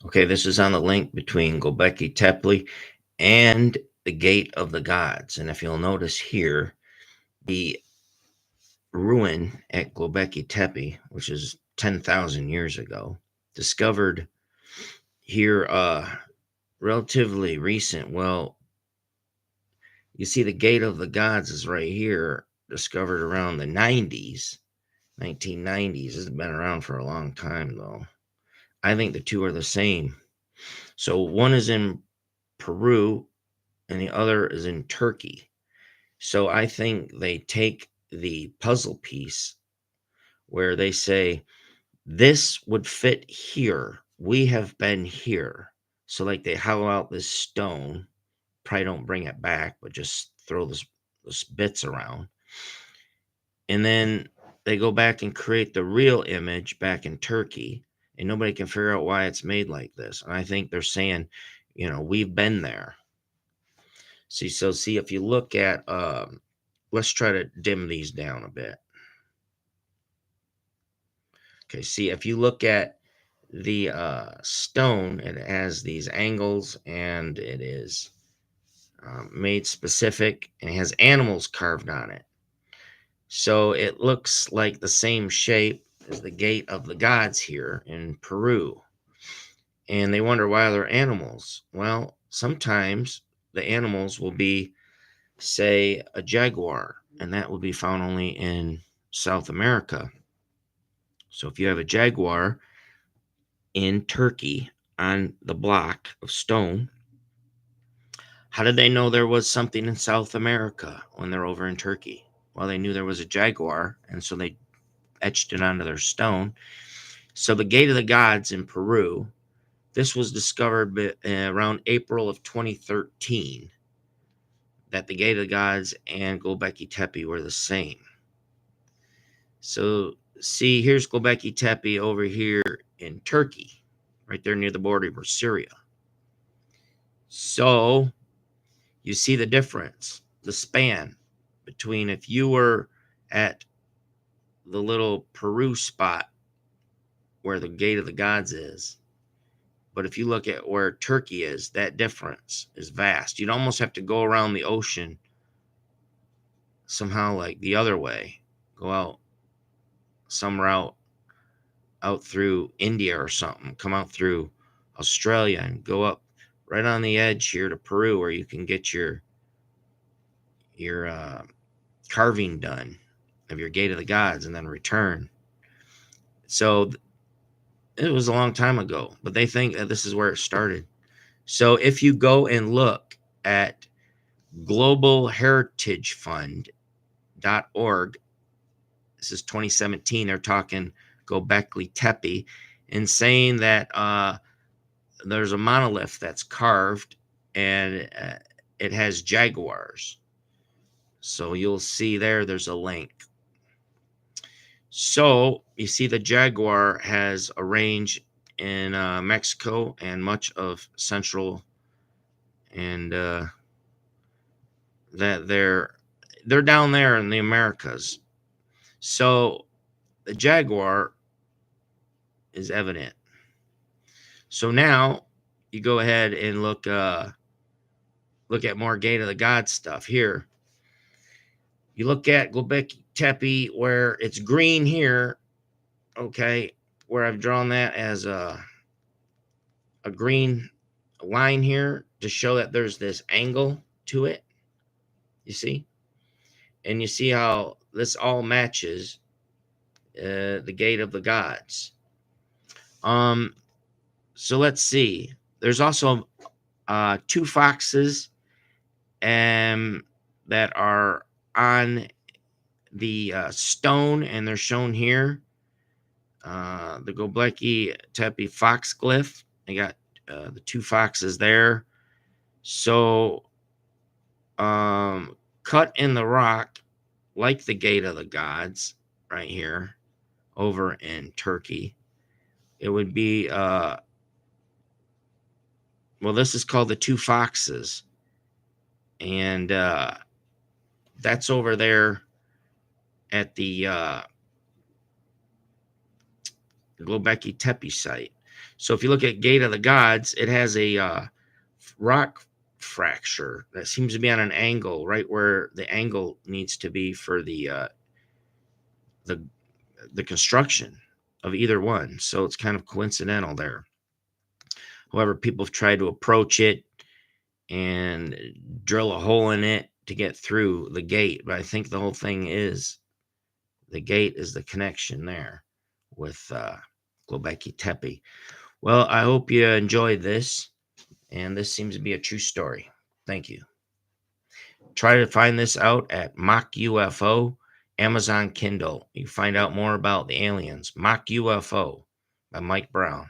Okay, this is on the link between Gobeklitepi and the Gate of the Gods. And if you'll notice here, the ruin at Gobeklitepi, which is 10,000 years ago, discovered here relatively recent. Well, you see the Gate of the Gods is right here, discovered around the 90s, 1990s. It's been around for a long time though. I think the two are the same. So one is in Peru and the other is in Turkey. So I think they take the puzzle piece where they say, this would fit here. We have been here. So, like, they hollow out this stone, probably don't bring it back, but just throw this bits around. And then they go back and create the real image back in Turkey, and nobody can figure out why it's made like this. And I think they're saying, we've been there. See if you look at let's try to dim these down a bit. Okay, see if you look at the stone, it has these angles and it is made specific and it has animals carved on it. So it looks like the same shape as the Gate of the Gods here in Peru. And they wonder why they're animals. Well, sometimes the animals will be, say, a jaguar, and that will be found only in South America. So if you have a jaguar in Turkey on the block of stone, how did they know there was something in South America when they're over in Turkey? Well, they knew there was a jaguar, and so they etched it onto their stone. So the Gate of the Gods in Peru, this was discovered around April of 2013, that the Gate of the Gods and Göbekli were the same. So see, here's Göbekli over here in Turkey, right there near the border with Syria. So you see the difference, the span between if you were at the little Peru spot where the Gate of the Gods is, but if you look at where Turkey is, that difference is vast. You'd almost have to go around the ocean somehow, like the other way, go out some route out through India or something, come out through Australia and go up right on the edge here to Peru where you can get your carving done of your Gate of the Gods and then return. So it was a long time ago, but they think that this is where it started. So if you go and look at globalheritagefund.org, this is 2017, they're talking Gobeklitepi and saying that there's a monolith that's carved and it has jaguars. So you'll see there's a link. So you see the jaguar has a range in Mexico and much of Central, and that they're down there in the Americas. So the jaguar is evident. So now you go ahead and look at more Gate of the Gods stuff here. You look at Göbekli where it's green here, okay, where I've drawn that as a green line here to show that there's this angle to it. You see? And you see how this all matches the Gate of the Gods. So let's see. There's also two foxes that are on the stone, and they're shown here. The Gobeklitepi fox glyph. They got the two foxes there. So cut in the rock, like the Gate of the Gods, right here, over in Turkey. It would be well, this is called the two foxes, and that's over there at the Gobeklitepi site. So if you look at Gate of the Gods, it has a rock fracture that seems to be on an angle, right where the angle needs to be for the the construction of either one. So it's kind of coincidental there. However, people have tried to approach it and drill a hole in it to get through the gate, but I think the whole thing is the gate is the connection there with Göbeklitepi. Well, I hope you enjoyed this, and this seems to be a true story. Thank you. Try to find this out at Mock UFO, Amazon Kindle. You find out more about the aliens. Mock UFO by Mike Brown.